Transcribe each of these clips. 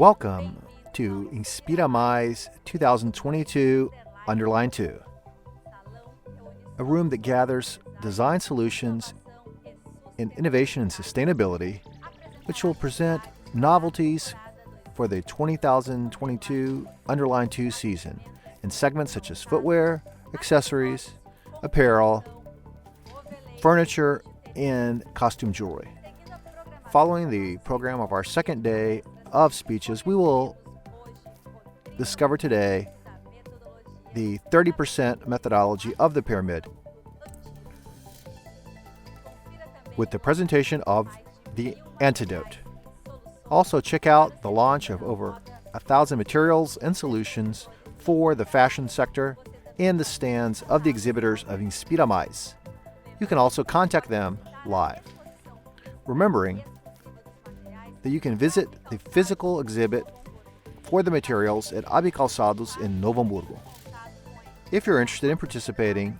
Welcome to Inspiramais 2022 Underline 2, a room that gathers design solutions in innovation and sustainability, which will present novelties for the 2022 Underline 2 season in segments such as footwear, accessories, apparel, furniture, and costume jewelry. Following the program of our second day of speeches, we will discover today the 30% methodology of the pyramid with the presentation of the antidote. Also, check out the launch of over 1,000 materials and solutions for the fashion sector and the stands of the exhibitors of Inspiramais. You can also contact them live. Remembering that you can visit the physical exhibit for the materials at Abi Calçados in Novo Hamburgo. If you're interested in participating,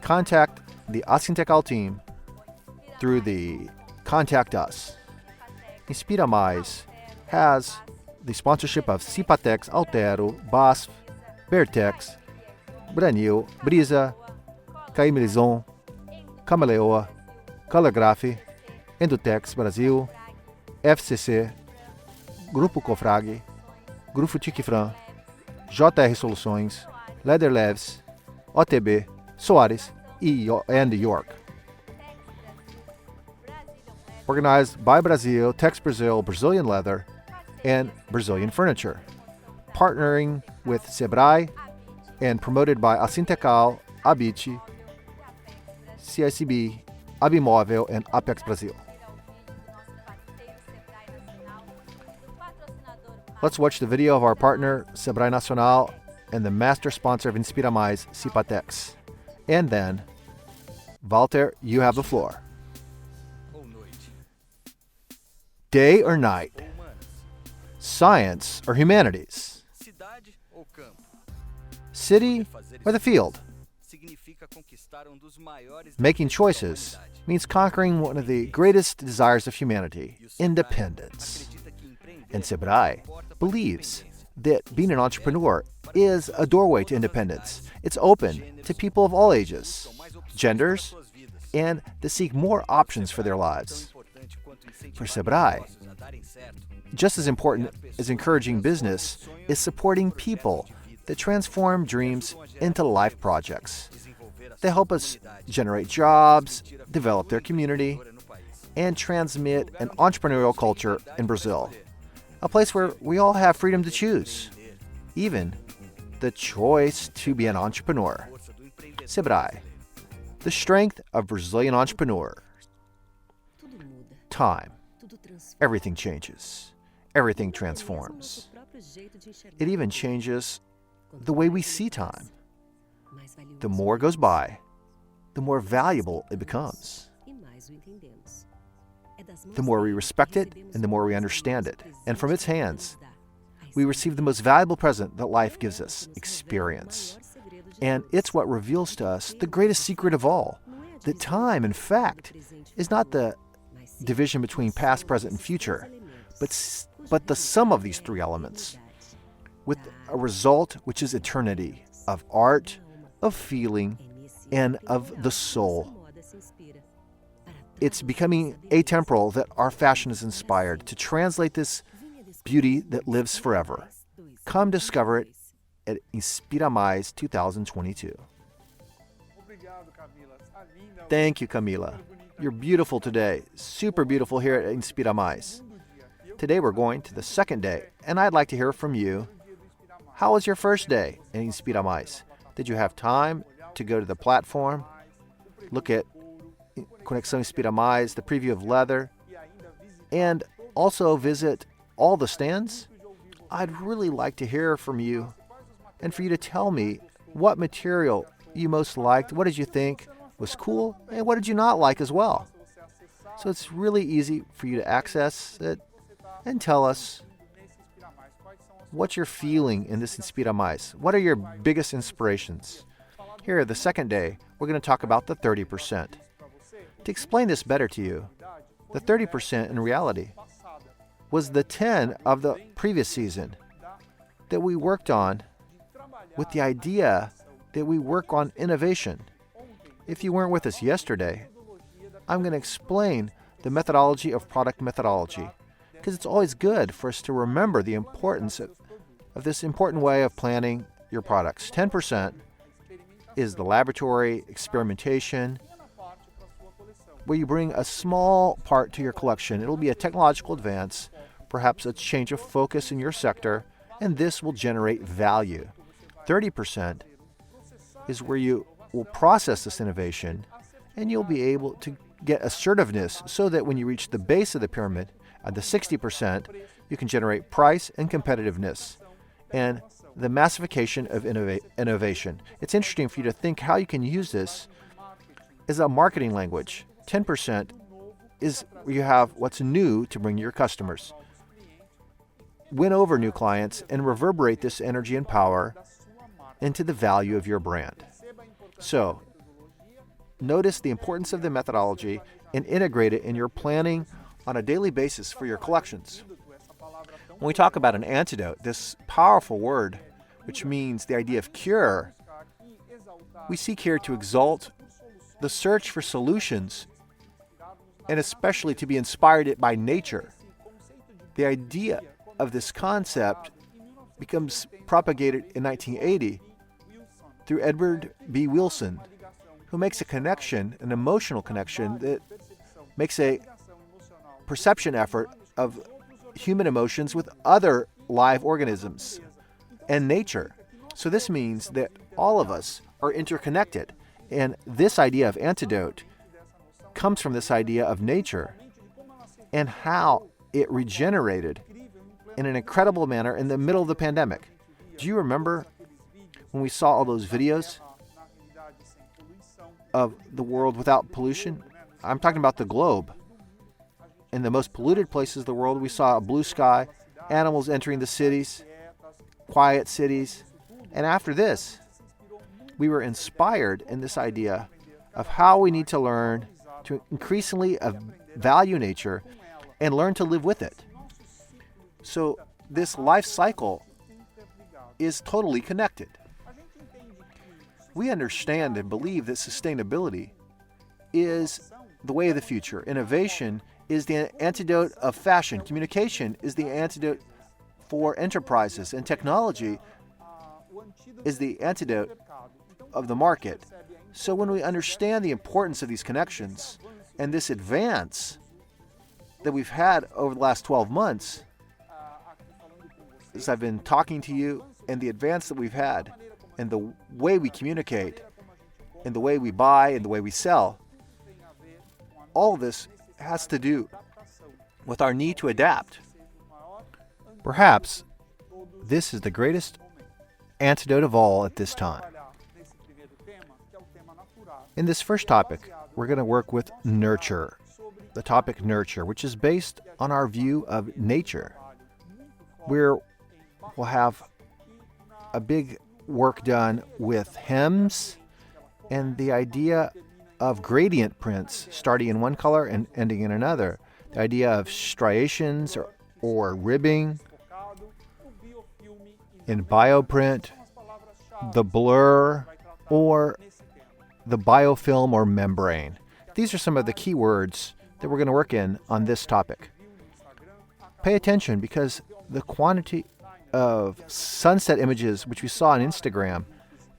contact the Asintecal team through the Contact Us. Inspiramais has the sponsorship of Cipatex, Altero, BASF, Bertex, Branil, Brisa, Caimilizon, Camaleoa, Caligraphy, Endutex Brasil, FCC, Grupo Cofrag, Grupo Tiquifran, JR Soluções, Leather Leves, OTB, Soares, and York. Organized by Brazil, Tex Brazil, Brazilian Leather, and Brazilian Furniture. Partnering with Sebrae and promoted by Asintecal, Abit, CICB, Abimóvel, and Apex Brasil. Let's watch the video of our partner, Sebrae Nacional, and the master sponsor of Inspiramais, Cipatex. And then, Walter, you have the floor. Day or night? Science or humanities? City or the field? Making choices means conquering one of the greatest desires of humanity, independence. And Sebrae believes that being an entrepreneur is a doorway to independence. It's open to people of all ages, genders, and to seek more options for their lives. For Sebrae, just as important as encouraging business is supporting people that transform dreams into life projects. They help us generate jobs, develop their community, and transmit an entrepreneurial culture in Brazil. A place where we all have freedom to choose, even the choice to be an entrepreneur. Sebrae, the strength of Brazilian entrepreneurs. Time. Everything changes. Everything transforms. It even changes the way we see time. The more goes by, the more valuable it becomes. The more we respect it and the more we understand it. And from its hands, we receive the most valuable present that life gives us, experience. And it's what reveals to us the greatest secret of all, that time, in fact, is not the division between past, present, and future, but the sum of these three elements, with a result which is eternity of art, of feeling, and of the soul. It's becoming atemporal that our fashion is inspired to translate this beauty that lives forever. Come discover it at Inspiramais 2022. Thank you, Camila. You're beautiful today. Super beautiful here at Inspiramais. Today we're going to the second day, and I'd like to hear from you. How was your first day at Inspiramais? Did you have time to go to the platform, look at Conexão Inspiramais, the preview of leather, and also visit all the stands? I'd really like to hear from you and for you to tell me what material you most liked, what did you think was cool, and what did you not like as well. So it's really easy for you to access it and tell us what you're feeling in this Inspiramais. What are your biggest inspirations? Here, the second day, we're going to talk about the 30%. To explain this better to you, the 30% in reality was the 10 of the previous season that we worked on with the idea that we work on innovation. If you weren't with us yesterday, I'm going to explain the methodology of product methodology, because it's always good for us to remember the importance of this important way of planning your products. 10% is the laboratory experimentation, where you bring a small part to your collection. It'll be a technological advance, perhaps a change of focus in your sector, and this will generate value. 30% is where you will process this innovation, and you'll be able to get assertiveness so that when you reach the base of the pyramid, at the 60%, you can generate price and competitiveness and the massification of innovation. It's interesting for you to think how you can use this as a marketing language. 10% is where you have what's new to bring to your customers. Win over new clients and reverberate this energy and power into the value of your brand. So, notice the importance of the methodology and integrate it in your planning on a daily basis for your collections. When we talk about an antidote, this powerful word, which means the idea of cure, we seek here to exalt the search for solutions, and especially to be inspired by nature. The idea of this concept becomes propagated in 1980 through Edward B. Wilson, who makes a connection, an emotional connection, that makes a perception effort of human emotions with other live organisms and nature. So this means that all of us are interconnected, and this idea of antidote comes from this idea of nature and how it regenerated in an incredible manner in the middle of the pandemic. Do you remember when we saw all those videos of the world without pollution? I'm talking about the globe. In the most polluted places of the world, we saw a blue sky, animals entering the cities, quiet cities. And after this, we were inspired in this idea of how we need to learn to increasingly value nature and learn to live with it. So this life cycle is totally connected. We understand and believe that sustainability is the way of the future. Innovation is the antidote of fashion. Communication is the antidote for enterprises. And technology is the antidote of the market. So when we understand the importance of these connections and this advance that we've had over the last 12 months, as I've been talking to you, and the advance that we've had, and the way we communicate, and the way we buy, and the way we sell, all this has to do with our need to adapt. Perhaps this is the greatest antidote of all at this time. In this first topic, we're going to work with nurture, the topic nurture, which is based on our view of nature, where we'll have a big work done with hems and the idea of gradient prints starting in one color and ending in another, the idea of striations or ribbing, in bioprint, the blur, or the biofilm or membrane. These are some of the key words that we're going to work in on this topic. Pay attention, because the quantity of sunset images which we saw on Instagram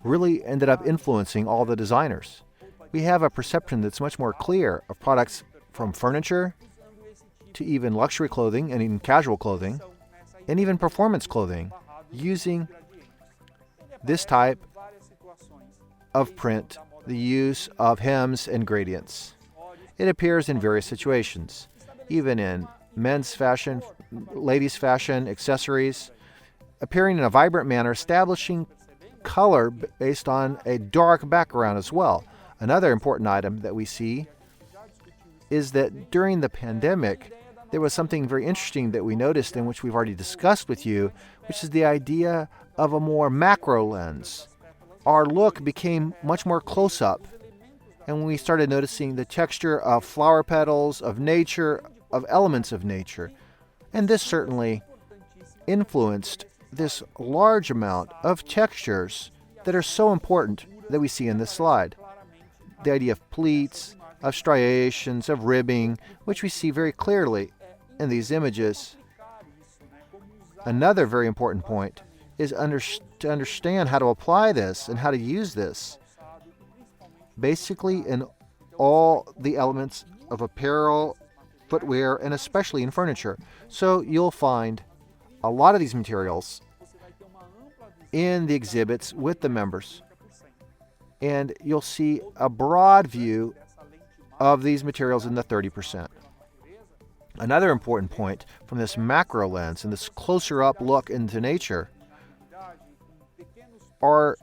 really ended up influencing all the designers. We have a perception that's much more clear of products from furniture to even luxury clothing and even casual clothing and even performance clothing using this type of print, the use of hems and gradients. It appears in various situations, even in men's fashion, ladies' fashion, accessories, appearing in a vibrant manner, establishing color based on a dark background as well. Another important item that we see is that during the pandemic, there was something very interesting that we noticed, and which we've already discussed with you, which is the idea of a more macro lens. Our look became much more close-up, and we started noticing the texture of flower petals, of nature, of elements of nature. And this certainly influenced this large amount of textures that are so important that we see in this slide. The idea of pleats, of striations, of ribbing, which we see very clearly in these images. Another very important point is to understand how to apply this and how to use this, basically in all the elements of apparel, footwear, and especially in furniture. So you'll find a lot of these materials in the exhibits with the members, and you'll see a broad view of these materials in the 30%. Another important point from this macro lens and this closer up look into nature are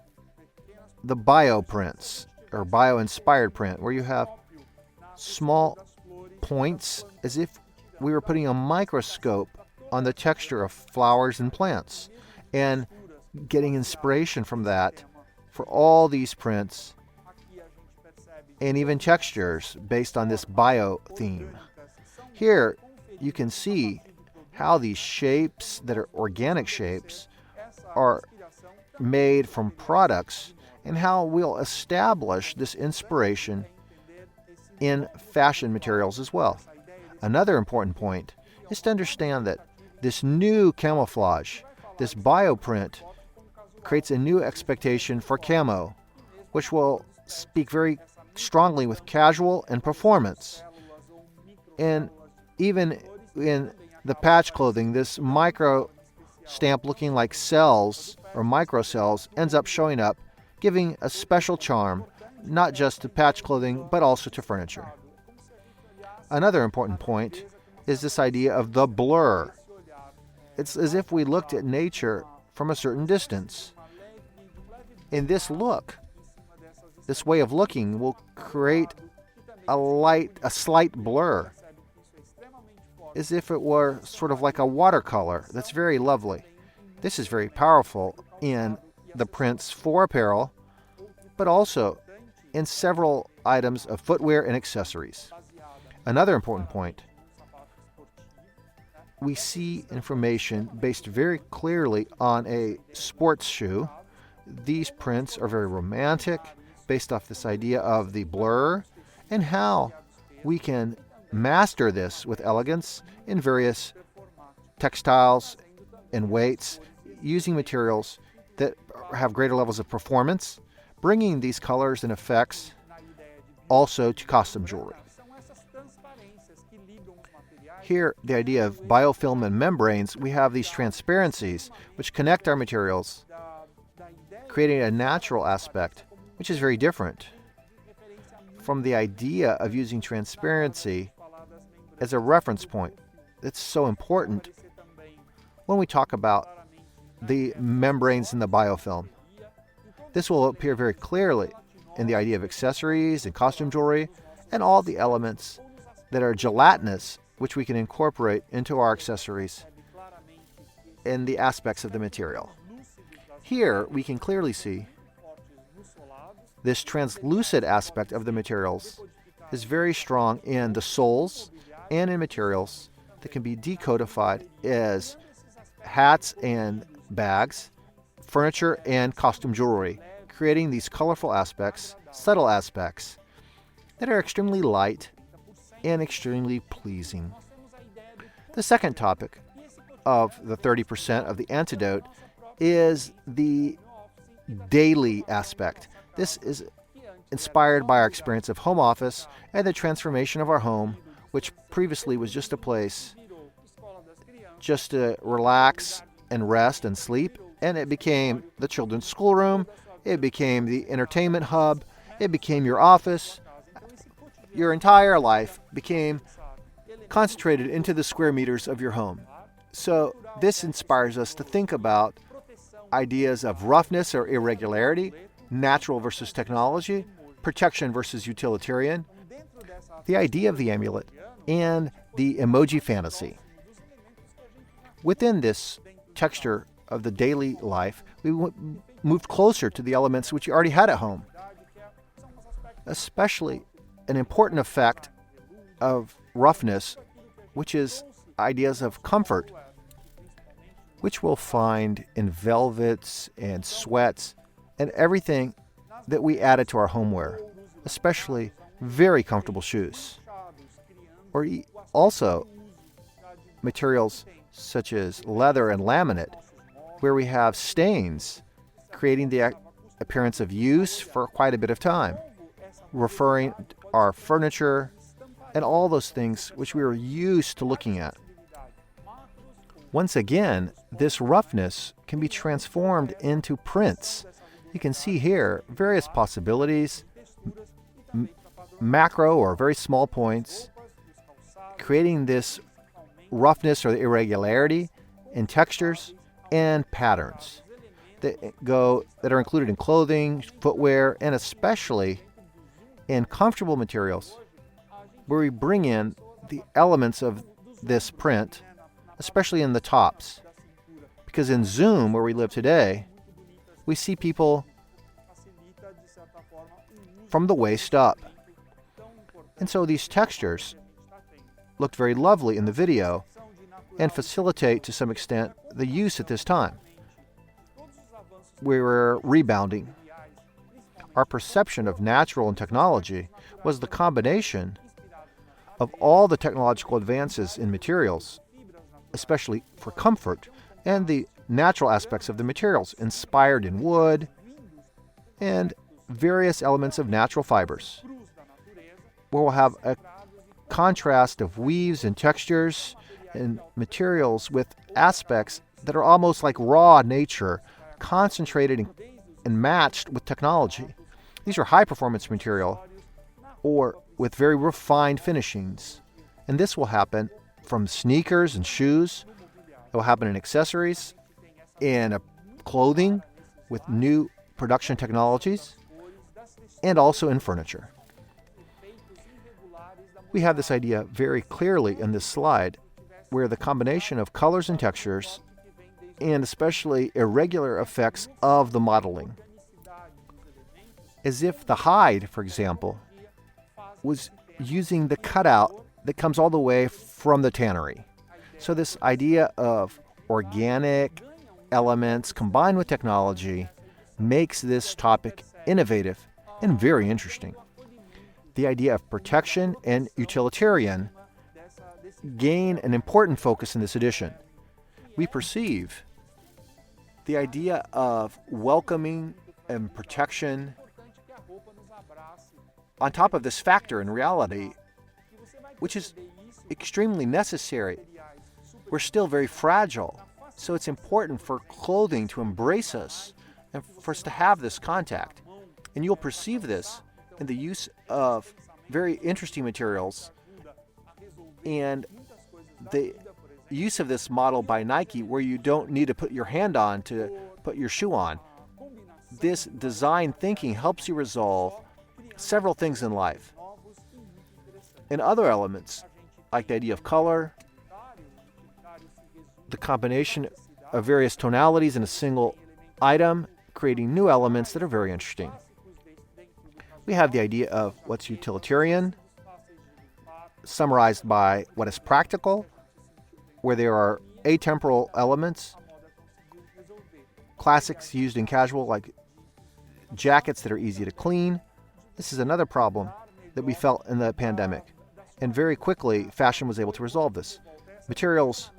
the bioprints or bio-inspired print, where you have small points as if we were putting a microscope on the texture of flowers and plants and getting inspiration from that for all these prints and even textures based on this bio theme. Here you can see how these shapes that are organic shapes are made from products and how we'll establish this inspiration in fashion materials as well. Another important point is to understand that this new camouflage, this bioprint, creates a new expectation for camo, which will speak very strongly with casual and performance. And even in the patch clothing, this micro stamp looking like cells or microcells ends up showing up, giving a special charm, not just to patch clothing, but also to furniture. Another important point is this idea of the blur. It's as if we looked at nature from a certain distance. In this look, this way of looking will create a slight blur, as if it were sort of like a watercolor. That's very lovely. This is very powerful in the prints for apparel, but also in several items of footwear and accessories. Another important point, we see information based very clearly on a sports shoe. These prints are very romantic, based off this idea of the blur and how we can master this with elegance in various textiles and weights, using materials that have greater levels of performance, bringing these colors and effects also to costume jewelry. Here, the idea of biofilm and membranes, we have these transparencies which connect our materials, creating a natural aspect which is very different from the idea of using transparency as a reference point. It's so important when we talk about the membranes in the biofilm. This will appear very clearly in the idea of accessories and costume jewelry and all the elements that are gelatinous, which we can incorporate into our accessories in the aspects of the material. Here we can clearly see this translucent aspect of the materials is very strong in the soles and in materials that can be decodified as hats and bags, furniture and costume jewelry, creating these colorful aspects, subtle aspects that are extremely light and extremely pleasing. The second topic of the 30% of the antidote is the daily aspect. This is inspired by our experience of home office and the transformation of our home, which previously was just a place just to relax and rest and sleep, and it became the children's schoolroom, it became the entertainment hub, it became your office. Your entire life became concentrated into the square meters of your home. So this inspires us to think about ideas of roughness or irregularity, natural versus technology, protection versus utilitarian, the idea of the amulet, and the emoji fantasy. Within this texture of the daily life, we moved closer to the elements which you already had at home, especially an important effect of roughness, which is ideas of comfort, which we'll find in velvets and sweats and everything that we added to our homeware, especially very comfortable shoes. Or also materials such as leather and laminate, where we have stains, creating the appearance of use for quite a bit of time, referring our furniture and all those things which we were used to looking at. Once again, this roughness can be transformed into prints. You can see here various possibilities, macro or very small points, creating this roughness or the irregularity in textures and patterns that are included in clothing, footwear, and especially in comfortable materials, where we bring in the elements of this print, especially in the tops. Because in Zoom, where we live today, we see people from the waist up. And so these textures looked very lovely in the video and facilitate to some extent the use at this time. We were rebounding. Our perception of natural and technology was the combination of all the technological advances in materials, especially for comfort, and the natural aspects of the materials, inspired in wood and various elements of natural fibers, where we'll have a contrast of weaves and textures and materials with aspects that are almost like raw nature, concentrated and matched with technology. These are high-performance material or with very refined finishings. And this will happen from sneakers and shoes. It will happen in accessories, in clothing with new production technologies, and also in furniture. We have this idea very clearly in this slide, where the combination of colors and textures, and especially irregular effects of the modeling, as if the hide, for example, was using the cutout that comes all the way from the tannery. So this idea of organic elements combined with technology makes this topic innovative and very interesting. The idea of protection and utilitarian gain an important focus in this edition. We perceive the idea of welcoming and protection on top of this factor in reality, which is extremely necessary. We're still very fragile, so it's important for clothing to embrace us and for us to have this contact. And you'll perceive this in the use of very interesting materials and the use of this model by Nike, where you don't need to put your hand on to put your shoe on. This design thinking helps you resolve several things in life. And other elements, like the idea of color, the combination of various tonalities in a single item, creating new elements that are very interesting. We have the idea of what's utilitarian, summarized by what is practical, where there are atemporal elements, classics used in casual, like jackets that are easy to clean. This is another problem that we felt in the pandemic. And very quickly, fashion was able to resolve this. Materials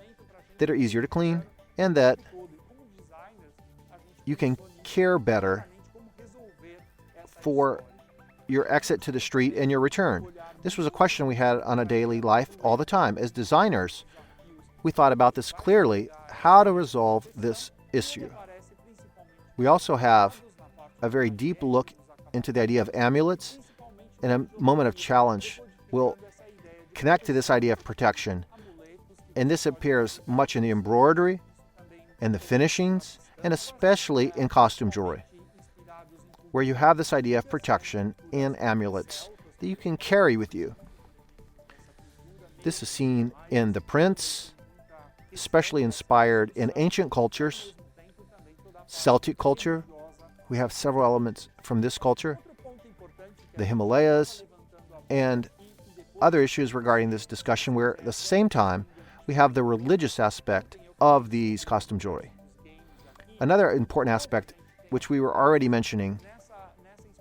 that are easier to clean and that you can care better for your exit to the street and your return. This was a question we had on a daily life all the time. As designers, we thought about this clearly, how to resolve this issue. We also have a very deep look into the idea of amulets. In a moment of challenge, we'll connect to this idea of protection. And this appears much in the embroidery and the finishings, and especially in costume jewelry, where you have this idea of protection in amulets that you can carry with you. This is seen in the prints, especially inspired in ancient cultures, Celtic culture. We have several elements from this culture, the Himalayas, and other issues regarding this discussion, where at the same time we have the religious aspect of these costume jewelry. Another important aspect, which we were already mentioning,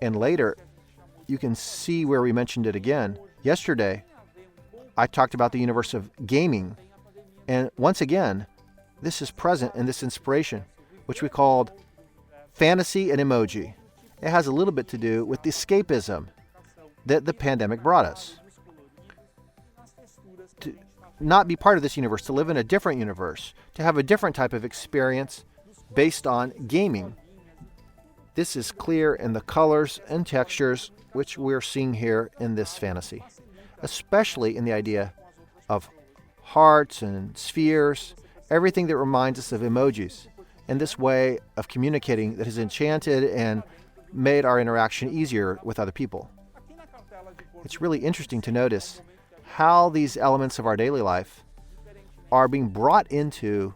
and later you can see where we mentioned it again. Yesterday, I talked about the universe of gaming, and once again, this is present in this inspiration, which we called fantasy and emoji. It has a little bit to do with the escapism that the pandemic brought us. To not be part of this universe, to live in a different universe, to have a different type of experience based on gaming. This is clear in the colors and textures which we're seeing here in this fantasy, especially in the idea of hearts and spheres, everything that reminds us of emojis, and this way of communicating that has enchanted and made our interaction easier with other people. It's really interesting to notice how these elements of our daily life are being brought into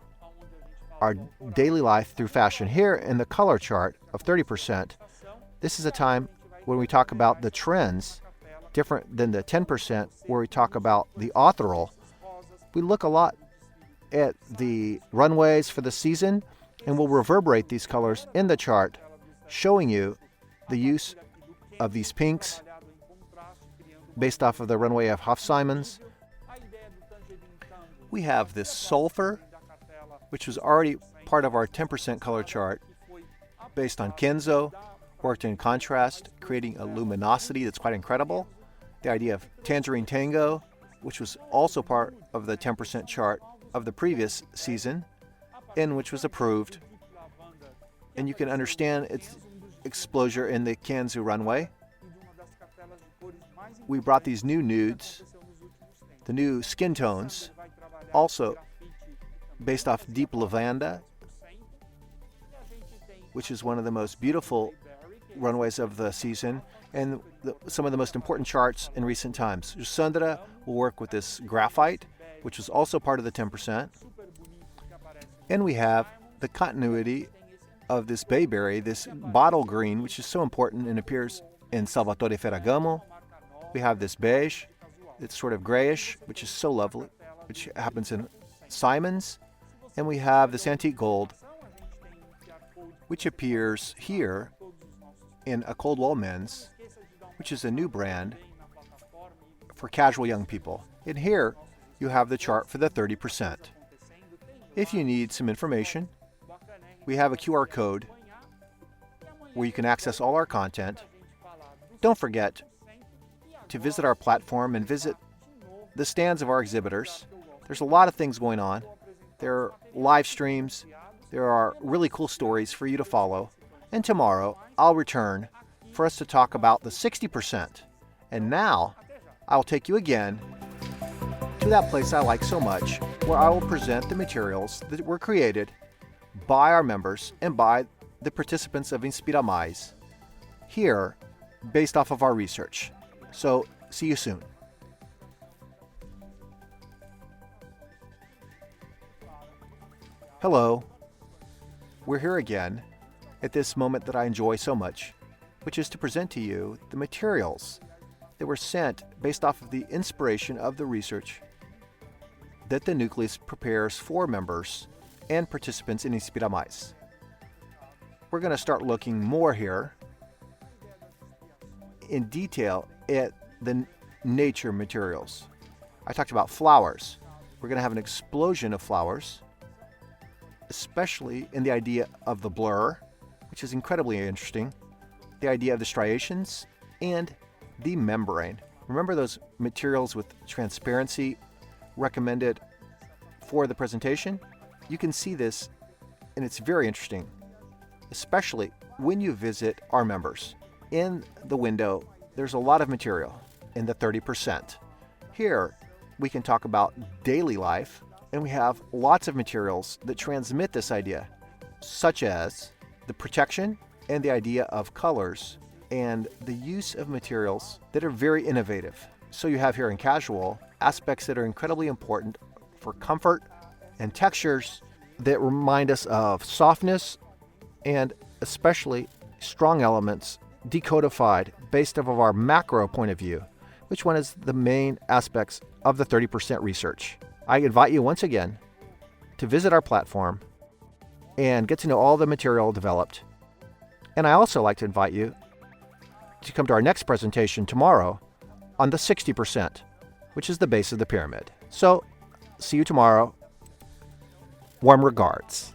our daily life through fashion. Here in the color chart of 30%, this is a time when we talk about the trends, different than the 10% where we talk about the authorial. We look a lot at the runways for the season, and we'll reverberate these colors in the chart, showing you the use of these pinks based off of the runway of Hof Simons. We have this sulfur, which was already part of our 10% color chart based on Kenzo, worked in contrast, creating a luminosity that's quite incredible. The idea of Tangerine Tango, which was also part of the 10% chart of the previous season, and which was approved. And you can understand its exposure in the Kanzu runway. We brought these new nudes, the new skin tones, also based off Deep Lavanda, which is one of the most beautiful runways of the season, and some of the most important charts in recent times. Sandra will work with this graphite, which was also part of the 10%. And we have the continuity of this bayberry, this bottle green, which is so important and appears in Salvatore Ferragamo. We have this beige, it's sort of grayish, which is so lovely, which happens in Simons. And we have this antique gold, which appears here in a Coldwell Men's, which is a new brand for casual young people. And here you have the chart for the 30%. If you need some information, we have a QR code where you can access all our content. Don't forget to visit our platform and visit the stands of our exhibitors. There's a lot of things going on. There are live streams. There are really cool stories for you to follow. And tomorrow, I'll return for us to talk about the 60%. And now, I'll take you again to that place I like so much, where I will present the materials that were created by our members and by the participants of Inspiramais, here, based off of our research. So, see you soon. Hello. We're here again at this moment that I enjoy so much, which is to present to you the materials that were sent based off of the inspiration of the research that the nucleus prepares for members and participants in Inspiramais. We're going to start looking more here in detail at the nature materials. I talked about flowers. We're going to have an explosion of flowers, especially in the idea of the blur, which is incredibly interesting, the idea of the striations, and the membrane. Remember those materials with transparency recommended for the presentation? You can see this, and it's very interesting, especially when you visit our members. In the window, there's a lot of material in the 30%. Here, we can talk about daily life, and we have lots of materials that transmit this idea, such as the protection and the idea of colors and the use of materials that are very innovative. So you have here in casual aspects that are incredibly important for comfort and textures that remind us of softness and especially strong elements decodified based off of our macro point of view, which one is the main aspects of the 30% research. I invite you once again to visit our platform and get to know all the material developed. And I also like to invite you to come to our next presentation tomorrow on the 60%, which is the base of the pyramid. So, see you tomorrow. Warm regards.